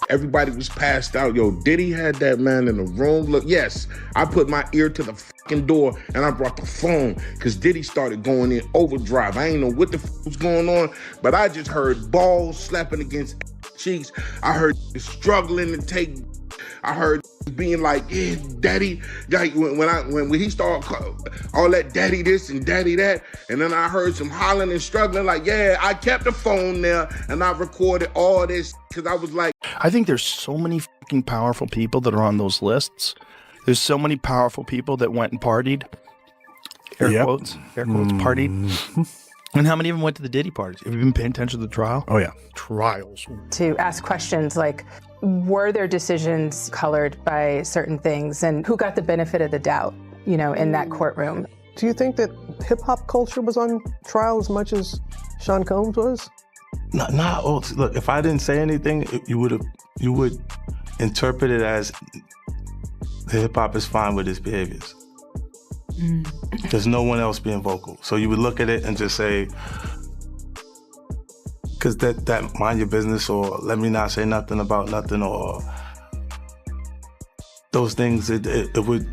Everybody was passed out. Yo, Diddy had that man in the room. Look, yes, I put my ear to the fucking door and I brought the phone because Diddy started going in overdrive. I ain't know what the was going on, but I just heard balls slapping against cheeks. I heard struggling to take. I heard being like, yeah, daddy. Like when he started all that daddy this and daddy that, and then I heard some hollering and struggling. Like, yeah, I kept the phone there and I recorded all this because I was like, I think there's so many fucking powerful people that are on those lists. There's so many powerful people that went and partied. Air quotes, partied. And how many of them went to the Diddy parties? Have you been paying attention to the trial? Oh, yeah. Trials. To ask questions like, were their decisions colored by certain things, and who got the benefit of the doubt, in that courtroom? Do you think that hip-hop culture was on trial as much as Sean Combs was? Look, if I didn't say anything, you would interpret it as the hip-hop is fine with his behaviors. There's no one else being vocal. So you would look at it and just say, because that mind your business, or let me not say nothing about nothing, or those things, it would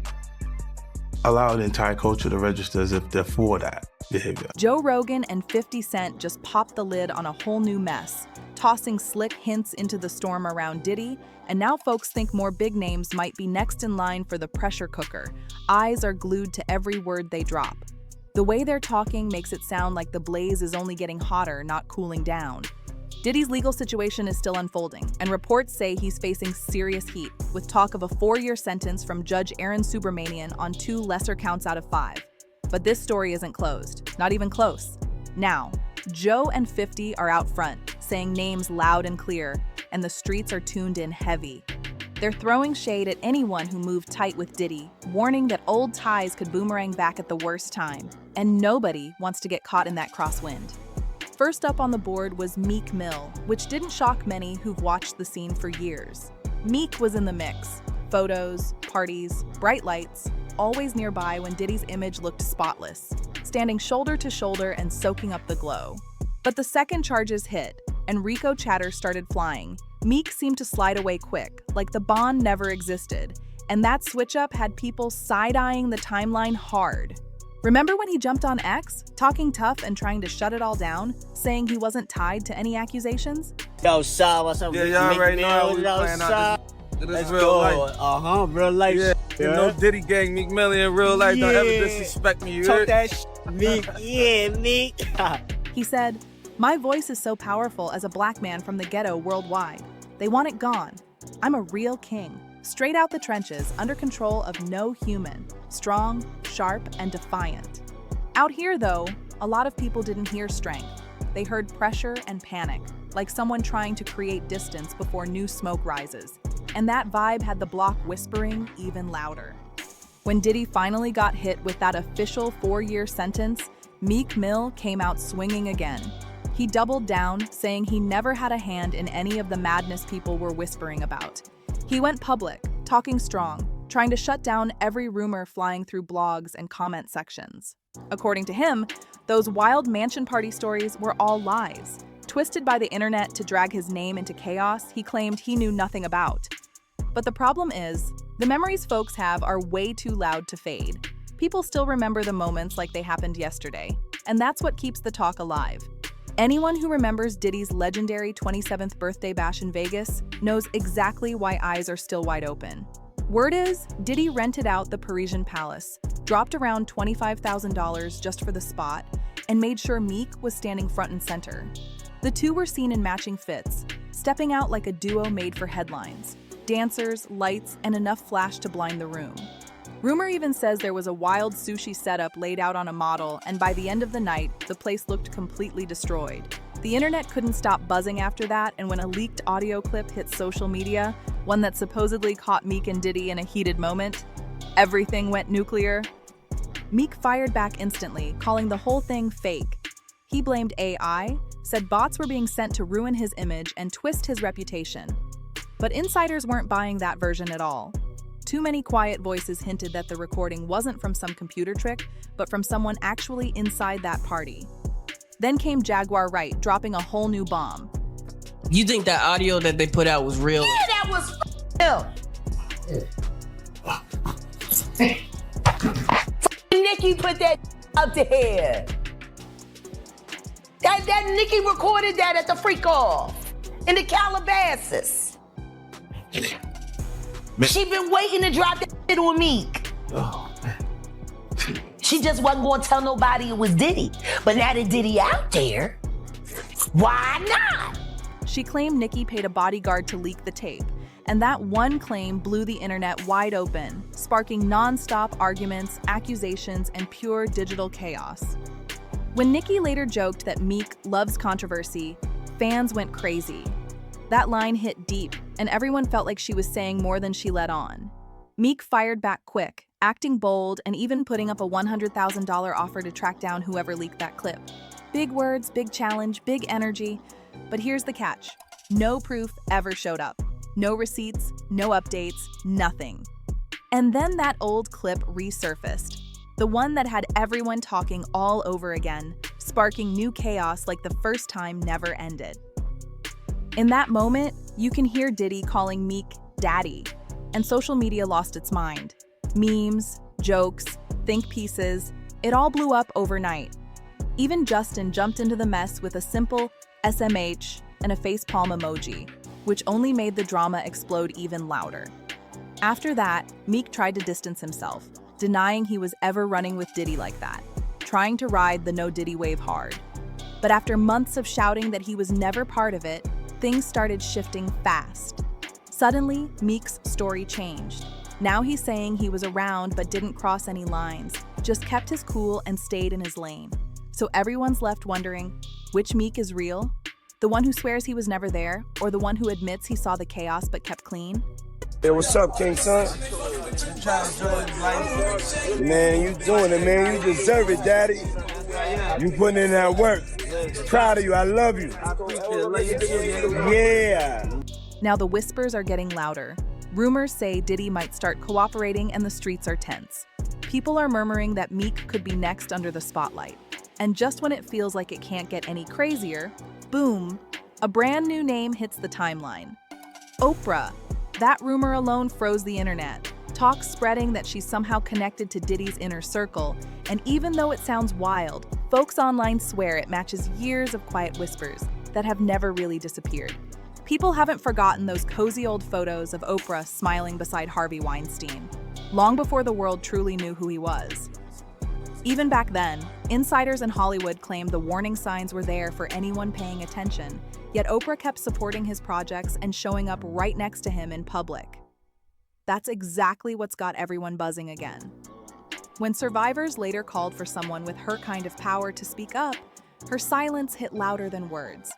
allow the entire culture to register as if they're for that behavior. Joe Rogan and 50 Cent just popped the lid on a whole new mess, tossing slick hints into the storm around Diddy, and now folks think more big names might be next in line for the pressure cooker. Eyes are glued to every word they drop. The way they're talking makes it sound like the blaze is only getting hotter, not cooling down. Diddy's legal situation is still unfolding, and reports say he's facing serious heat, with talk of a 4-year sentence from Judge Aaron Subramanian on 2 lesser counts out of 5. But this story isn't closed, not even close. Now, Joe and 50 are out front, saying names loud and clear, and the streets are tuned in heavy. They're throwing shade at anyone who moved tight with Diddy, warning that old ties could boomerang back at the worst time, and nobody wants to get caught in that crosswind. First up on the board was Meek Mill, which didn't shock many who've watched the scene for years. Meek was in the mix. Photos, parties, bright lights, always nearby when Diddy's image looked spotless, standing shoulder to shoulder and soaking up the glow. But the second charges hit, and RICO chatter started flying. Meek seemed to slide away quick, like the bond never existed, and that switch-up had people side-eyeing the timeline hard. Remember when he jumped on X, talking tough and trying to shut it all down, saying he wasn't tied to any accusations? Yo, Shaw, what's up? Yeah, y'all already know how we playing out. This is real life. Real life. Yeah, you know Diddy gang, Meek Mill in real life. Don't ever disrespect me, you heard? Talk that Meek. Yeah, Meek. He said, "My voice is so powerful as a black man from the ghetto worldwide. They want it gone. I'm a real king, straight out the trenches, under control of no human, strong, sharp, and defiant." Out here, though, a lot of people didn't hear strength. They heard pressure and panic, like someone trying to create distance before new smoke rises. And that vibe had the block whispering even louder. When Diddy finally got hit with that official 4-year sentence, Meek Mill came out swinging again. He doubled down, saying he never had a hand in any of the madness people were whispering about. He went public, talking strong, trying to shut down every rumor flying through blogs and comment sections. According to him, those wild mansion party stories were all lies, twisted by the internet to drag his name into chaos he claimed he knew nothing about. But the problem is, the memories folks have are way too loud to fade. People still remember the moments like they happened yesterday, and that's what keeps the talk alive. Anyone who remembers Diddy's legendary 27th birthday bash in Vegas knows exactly why eyes are still wide open. Word is, Diddy rented out the Parisian Palace, dropped around $25,000 just for the spot, and made sure Meek was standing front and center. The two were seen in matching fits, stepping out like a duo made for headlines. Dancers, lights, and enough flash to blind the room. Rumor even says there was a wild sushi setup laid out on a model, and by the end of the night, the place looked completely destroyed. The internet couldn't stop buzzing after that, and when a leaked audio clip hit social media, one that supposedly caught Meek and Diddy in a heated moment, everything went nuclear. Meek fired back instantly, calling the whole thing fake. He blamed AI, said bots were being sent to ruin his image and twist his reputation. But insiders weren't buying that version at all. Too many quiet voices hinted that the recording wasn't from some computer trick, but from someone actually inside that party. Then came Jaguar Wright, dropping a whole new bomb. You think that audio that they put out was real? Yeah, that was real. Nikki put that up there. That Nikki recorded that at the freak off in the Calabasas. She been waiting to drop that shit on Meek. Oh, man. She just wasn't gonna tell nobody it was Diddy. But now that Diddy out there, why not? She claimed Nicki paid a bodyguard to leak the tape, and that one claim blew the internet wide open, sparking non-stop arguments, accusations, and pure digital chaos. When Nicki later joked that Meek loves controversy, fans went crazy. That line hit deep, and everyone felt like she was saying more than she let on. Meek fired back quick, acting bold and even putting up a $100,000 offer to track down whoever leaked that clip. Big words, big challenge, big energy. But here's the catch. No proof ever showed up. No receipts, no updates, nothing. And then that old clip resurfaced. The one that had everyone talking all over again, sparking new chaos like the first time never ended. In that moment, you can hear Diddy calling Meek daddy, and social media lost its mind. Memes, jokes, think pieces, it all blew up overnight. Even Justin jumped into the mess with a simple SMH and a facepalm emoji, which only made the drama explode even louder. After that, Meek tried to distance himself, denying he was ever running with Diddy like that, trying to ride the no Diddy wave hard. But after months of shouting that he was never part of it, things started shifting fast. Suddenly, Meek's story changed. Now he's saying he was around but didn't cross any lines, just kept his cool and stayed in his lane. So everyone's left wondering, which Meek is real? The one who swears he was never there, or the one who admits he saw the chaos but kept clean? Hey, what's up, King Son? Man, you doing it, man. You deserve it, Daddy. You putting in that work. Proud of you. I love you. Yeah. Now the whispers are getting louder. Rumors say Diddy might start cooperating and the streets are tense. People are murmuring that Meek could be next under the spotlight. And just when it feels like it can't get any crazier, boom, a brand new name hits the timeline. Oprah. That rumor alone froze the internet. Talk spreading that she's somehow connected to Diddy's inner circle, and even though it sounds wild, folks online swear it matches years of quiet whispers that have never really disappeared. People haven't forgotten those cozy old photos of Oprah smiling beside Harvey Weinstein, long before the world truly knew who he was. Even back then, insiders in Hollywood claimed the warning signs were there for anyone paying attention, yet Oprah kept supporting his projects and showing up right next to him in public. That's exactly what's got everyone buzzing again. When survivors later called for someone with her kind of power to speak up, her silence hit louder than words.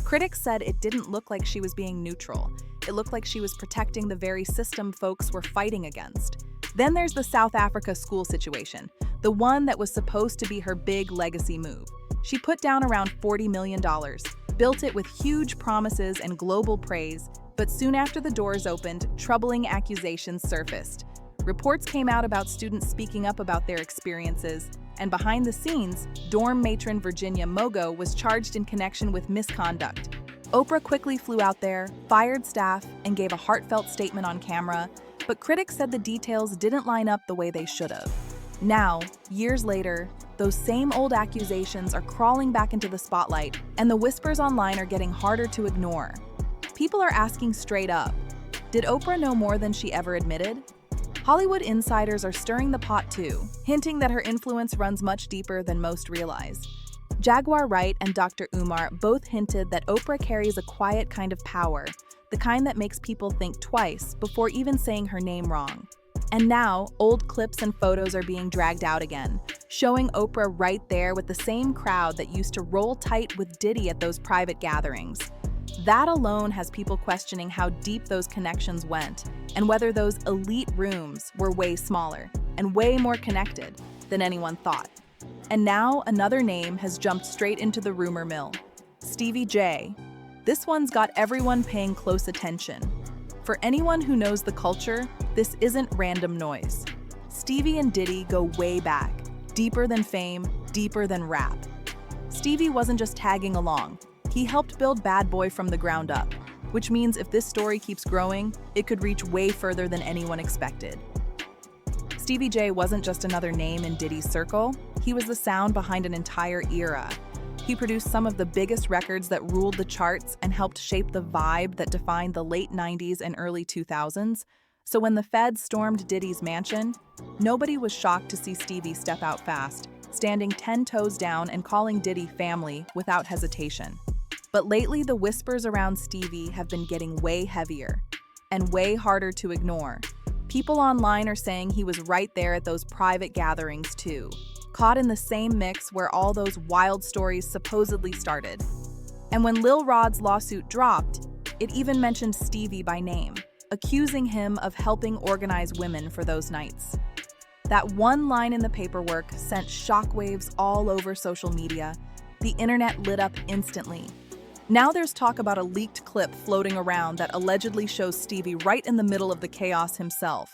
Critics said it didn't look like she was being neutral. It looked like she was protecting the very system folks were fighting against. Then there's the South Africa school situation, the one that was supposed to be her big legacy move. She put down around $40 million, built it with huge promises and global praise, but soon after the doors opened, troubling accusations surfaced. Reports came out about students speaking up about their experiences, and behind the scenes, dorm matron Virginia Mogo was charged in connection with misconduct. Oprah quickly flew out there, fired staff, and gave a heartfelt statement on camera, but critics said the details didn't line up the way they should have. Now, years later, those same old accusations are crawling back into the spotlight, and the whispers online are getting harder to ignore. People are asking straight up, did Oprah know more than she ever admitted? Hollywood insiders are stirring the pot too, hinting that her influence runs much deeper than most realize. Jaguar Wright and Dr. Umar both hinted that Oprah carries a quiet kind of power, the kind that makes people think twice before even saying her name wrong. And now, old clips and photos are being dragged out again, showing Oprah right there with the same crowd that used to roll tight with Diddy at those private gatherings. That alone has people questioning how deep those connections went, and whether those elite rooms were way smaller and way more connected than anyone thought. And now another name has jumped straight into the rumor mill, Stevie J. This one's got everyone paying close attention. For anyone who knows the culture, this isn't random noise. Stevie and Diddy go way back, deeper than fame, deeper than rap. Stevie wasn't just tagging along. He helped build Bad Boy from the ground up, which means if this story keeps growing, it could reach way further than anyone expected. Stevie J wasn't just another name in Diddy's circle, he was the sound behind an entire era. He produced some of the biggest records that ruled the charts and helped shape the vibe that defined the late 90s and early 2000s. So when the feds stormed Diddy's mansion, nobody was shocked to see Stevie step out fast, standing 10 toes down and calling Diddy family without hesitation. But lately, the whispers around Stevie have been getting way heavier and way harder to ignore. People online are saying he was right there at those private gatherings too, caught in the same mix where all those wild stories supposedly started. And when Lil Rod's lawsuit dropped, it even mentioned Stevie by name, accusing him of helping organize women for those nights. That one line in the paperwork sent shockwaves all over social media. The internet lit up instantly. Now there's talk about a leaked clip floating around that allegedly shows Stevie right in the middle of the chaos himself.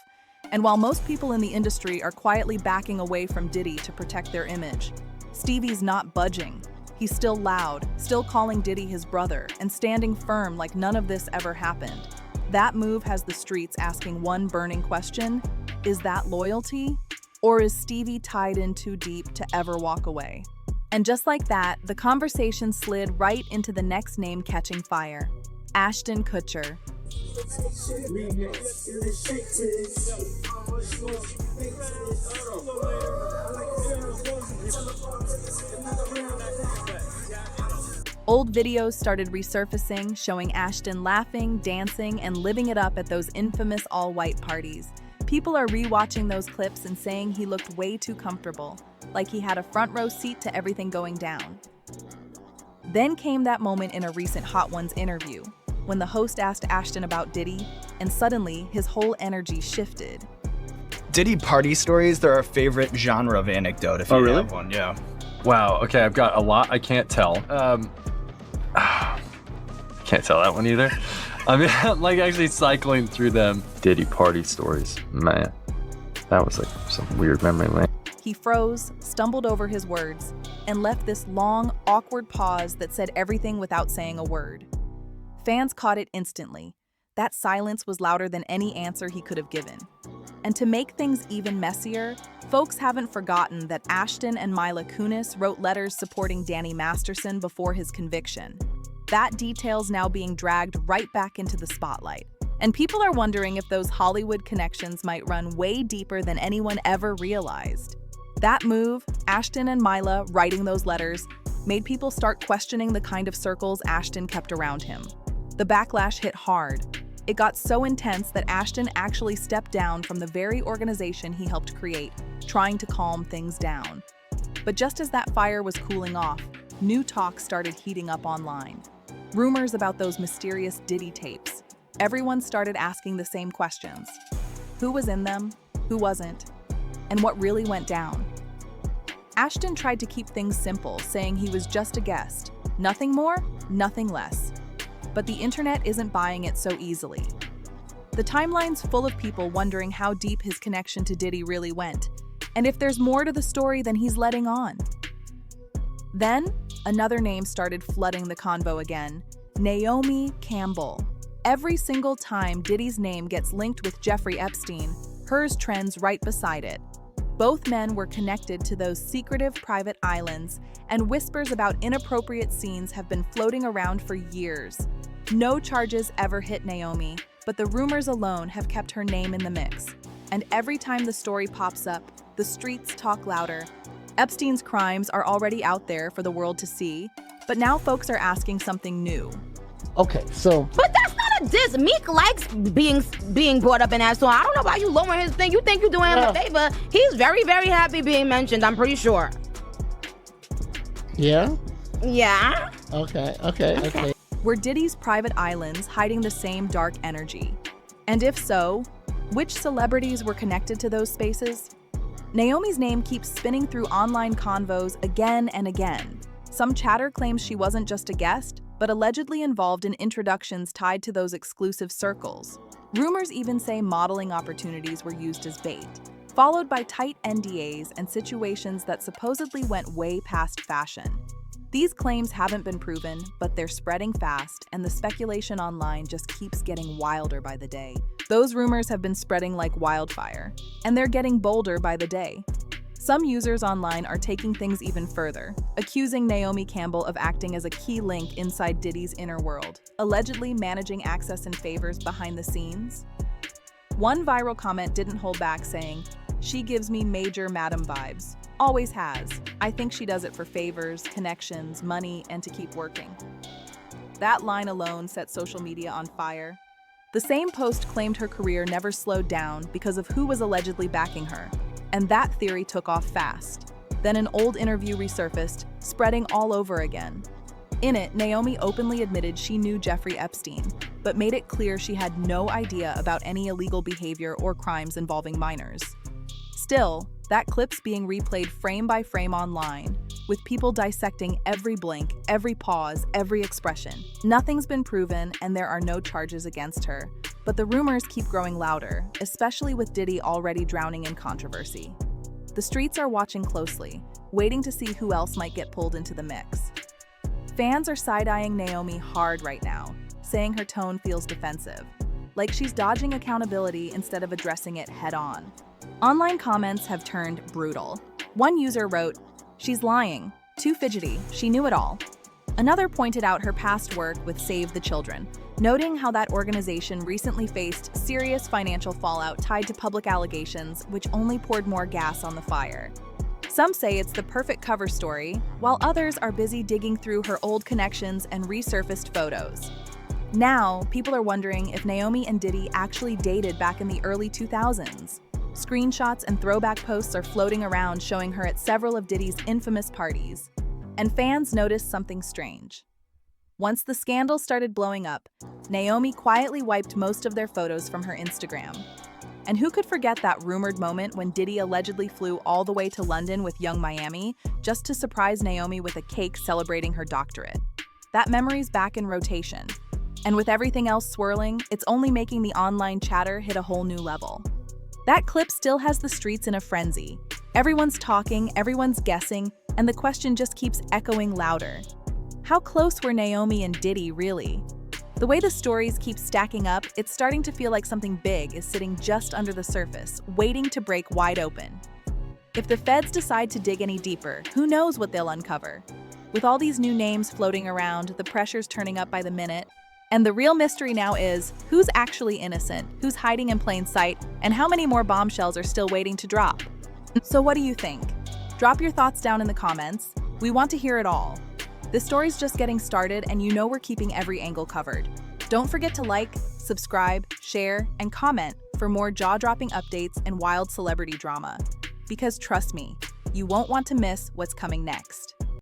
And while most people in the industry are quietly backing away from Diddy to protect their image, Stevie's not budging. He's still loud, still calling Diddy his brother, and standing firm like none of this ever happened. That move has the streets asking one burning question: is that loyalty? Or is Stevie tied in too deep to ever walk away? And just like that, the conversation slid right into the next name catching fire: Ashton Kutcher. Old videos started resurfacing, showing Ashton laughing, dancing, and living it up at those infamous all-white parties. People are rewatching those clips and saying he looked way too comfortable, like he had a front row seat to everything going down. Then came that moment in a recent Hot Ones interview, when the host asked Ashton about Diddy, and suddenly his whole energy shifted. Diddy party stories, they're our favorite genre of anecdote, if you have one, yeah. Wow, okay, I've got a lot I can't tell. Can't tell that one either. I mean, I'm like actually cycling through them. Diddy party stories, man. That was like some weird memory lane. He froze, stumbled over his words, and left this long, awkward pause that said everything without saying a word. Fans caught it instantly. That silence was louder than any answer he could have given. And to make things even messier, folks haven't forgotten that Ashton and Mila Kunis wrote letters supporting Danny Masterson before his conviction. That detail's now being dragged right back into the spotlight. And people are wondering if those Hollywood connections might run way deeper than anyone ever realized. That move, Ashton and Mila writing those letters, made people start questioning the kind of circles Ashton kept around him. The backlash hit hard. It got so intense that Ashton actually stepped down from the very organization he helped create, trying to calm things down. But just as that fire was cooling off, new talk started heating up online. Rumors about those mysterious Diddy tapes. Everyone started asking the same questions. Who was in them? Who wasn't? And what really went down? Ashton tried to keep things simple, saying he was just a guest. Nothing more, nothing less. But the internet isn't buying it so easily. The timeline's full of people wondering how deep his connection to Diddy really went, and if there's more to the story than he's letting on. Then, another name started flooding the convo again: Naomi Campbell. Every single time Diddy's name gets linked with Jeffrey Epstein, hers trends right beside it. Both men were connected to those secretive private islands, and whispers about inappropriate scenes have been floating around for years. No charges ever hit Naomi, but the rumors alone have kept her name in the mix. And every time the story pops up, the streets talk louder. Epstein's crimes are already out there for the world to see, but now folks are asking something new. Okay, so... But that's not a diss. Meek likes being brought up in that song. I don't know why you lowering his thing. You think you're doing him a favor. He's very, very happy being mentioned, I'm pretty sure. Yeah? Yeah. Okay. Were Diddy's private islands hiding the same dark energy? And if so, which celebrities were connected to those spaces? Naomi's name keeps spinning through online convos again and again. Some chatter claims she wasn't just a guest, but allegedly involved in introductions tied to those exclusive circles. Rumors even say modeling opportunities were used as bait, followed by tight NDAs and situations that supposedly went way past fashion. These claims haven't been proven, but they're spreading fast, and the speculation online just keeps getting wilder by the day. Those rumors have been spreading like wildfire, and they're getting bolder by the day. Some users online are taking things even further, accusing Naomi Campbell of acting as a key link inside Diddy's inner world, allegedly managing access and favors behind the scenes. One viral comment didn't hold back, saying, "She gives me major madam vibes. Always has. I think she does it for favors, connections, money, and to keep working." That line alone set social media on fire. The same post claimed her career never slowed down because of who was allegedly backing her, and that theory took off fast. Then an old interview resurfaced, spreading all over again. In it, Naomi openly admitted she knew Jeffrey Epstein, but made it clear she had no idea about any illegal behavior or crimes involving minors. Still, that clip's being replayed frame by frame online, with people dissecting every blink, every pause, every expression. Nothing's been proven, and there are no charges against her. But the rumors keep growing louder, especially with Diddy already drowning in controversy. The streets are watching closely, waiting to see who else might get pulled into the mix. Fans are side-eyeing Naomi hard right now, saying her tone feels defensive, like she's dodging accountability instead of addressing it head-on. Online comments have turned brutal. One user wrote, "She's lying, too fidgety, she knew it all." Another pointed out her past work with Save the Children, noting how that organization recently faced serious financial fallout tied to public allegations, which only poured more gas on the fire. Some say it's the perfect cover story, while others are busy digging through her old connections and resurfaced photos. Now, people are wondering if Naomi and Diddy actually dated back in the early 2000s. Screenshots and throwback posts are floating around showing her at several of Diddy's infamous parties. And fans noticed something strange. Once the scandal started blowing up, Naomi quietly wiped most of their photos from her Instagram. And who could forget that rumored moment when Diddy allegedly flew all the way to London with Young Miami just to surprise Naomi with a cake celebrating her doctorate? That memory's back in rotation. And with everything else swirling, it's only making the online chatter hit a whole new level. That clip still has the streets in a frenzy. Everyone's talking, everyone's guessing, and the question just keeps echoing louder. How close were Naomi and Diddy really? The way the stories keep stacking up, it's starting to feel like something big is sitting just under the surface, waiting to break wide open. If the feds decide to dig any deeper, who knows what they'll uncover? With all these new names floating around, the pressure's turning up by the minute. And the real mystery now is, who's actually innocent, who's hiding in plain sight, and how many more bombshells are still waiting to drop? So what do you think? Drop your thoughts down in the comments. We want to hear it all. This story's just getting started, and you know we're keeping every angle covered. Don't forget to like, subscribe, share, and comment for more jaw-dropping updates and wild celebrity drama. Because trust me, you won't want to miss what's coming next.